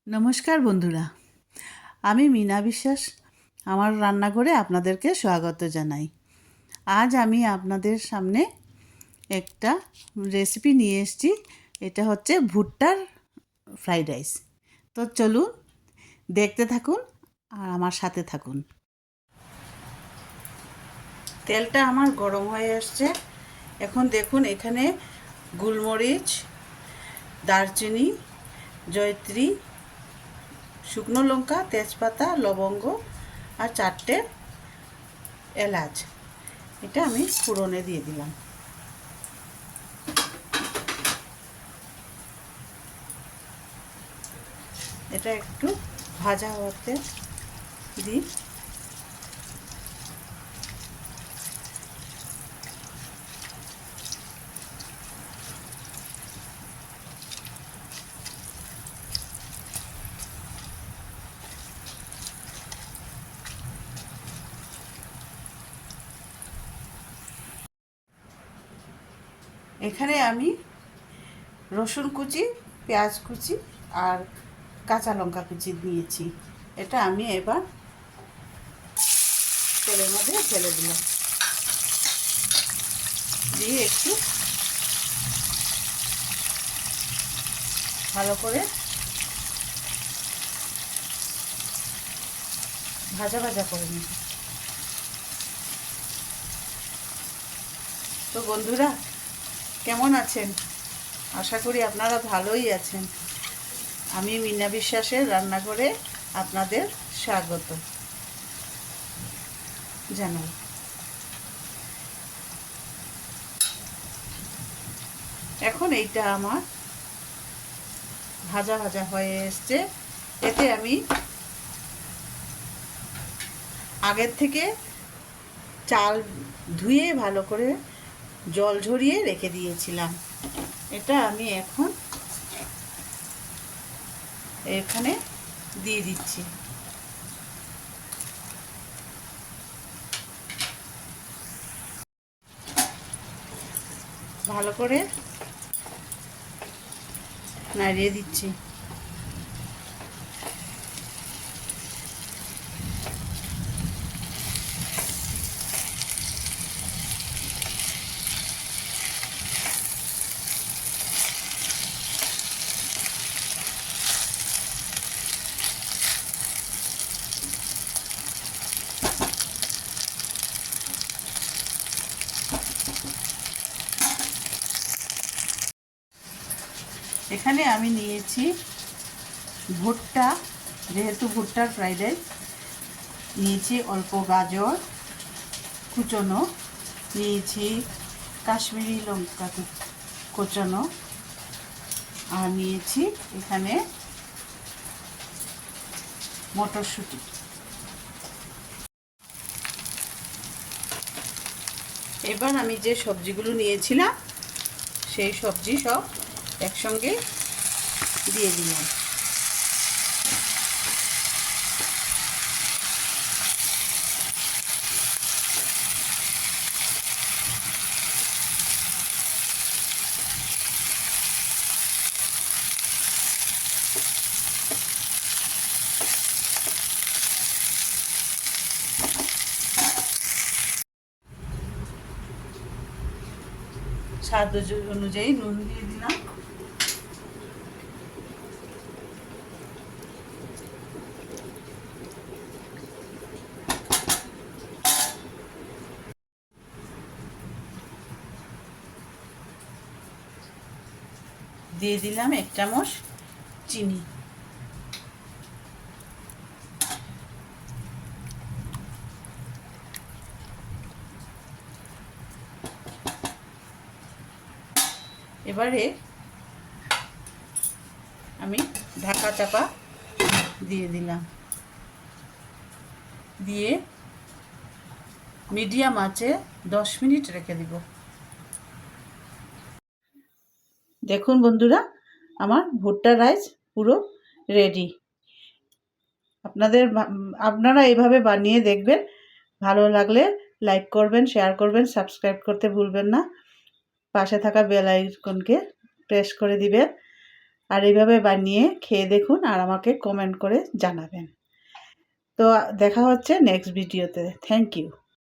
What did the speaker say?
নমস্কার বন্ধুরা, আমি মীনা বিশ্বাস আমার রান্নাঘরে আপনাদেরকে স্বাগত জানাই। আজ আমি আপনাদের সামনে একটা রেসিপি নিয়ে এসেছি। এটা হচ্ছে ভুট্টার ফ্রাইড রাইস। তো চলুন দেখতে থাকুন আর আমার সাথে থাকুন। তেলটা আমার গরম হয়ে আসছে। এখন দেখুন এখানে গোলমরিচ, দারচিনি, জয়ত্রী, শুকনো লঙ্কা, তেজপাতা, লবঙ্গ আর 4টে এলাচ, এটা আমি ফোড়নে দিয়ে দিলাম। এটা একটু ভাজা হতে দিই। এখানে আমি রসুন কুচি, পেঁয়াজ কুচি আর কাঁচা লঙ্কা কুচি দিয়েছি। এটা আমি এবার তেলের মধ্যে ফেলে দিলাম, দিয়ে একটু ভালো করে ভাজা ভাজা করে নিই। তো বন্ধুরা কেমন আছেন? আশা করি আপনারা ভালোই আছেন। আমি মীনা বিশ্বাসের রান্নাঘরে আপনাদের স্বাগত জানাই। এখন এইটা আমার ভাজা ভাজা হয়ে এসছে। এতে আমি আগের থেকে চাল ধুয়ে ভালো করে জল ঝরিয়ে রেখে দিয়েছিলাম। এটা আমি এখন এখানে দিয়ে দিচ্ছি। ভালো করে নাড়িয়ে দিচ্ছি। এখানে আমি নিয়েছি ভুট্টা, যেহেতু ভুট্টার ফ্রাইড রাইস, নিয়েছি অল্প গাজর কুচনো, নিয়েছি কাশ্মীরি লঙ্কা কুচনো, আর নিয়েছি এখানে মটরশুঁটি। এবার আমি যে সবজিগুলো নিয়েছিলাম সেই সবজি সব একসঙ্গে দিয়ে দিলাম। স্বাদ অনুযায়ী নুন দিয়ে দিলাম। দিয়ে দিলাম 1 চামচ চিনি। এবারে আমি ঢাকা চাপা দিয়ে দিলাম, দিয়ে মিডিয়াম আঁচে 10 মিনিট রেখে দিব। দেখুন বন্ধুরা, আমার ভুট্টা রাইস পুরো রেডি। আপনারা এইভাবে বানিয়ে দেখবেন। ভালো লাগলে লাইক করবেন, শেয়ার করবেন, সাবস্ক্রাইব করতে ভুলবেন না। পাশে থাকা বেল আইকনকে প্রেস করে দিবেন। আর এইভাবে বানিয়ে খেয়ে দেখুন আর আমাকে কমেন্ট করে জানাবেন। তো দেখা হচ্ছে নেক্সট ভিডিওতে। Thank you.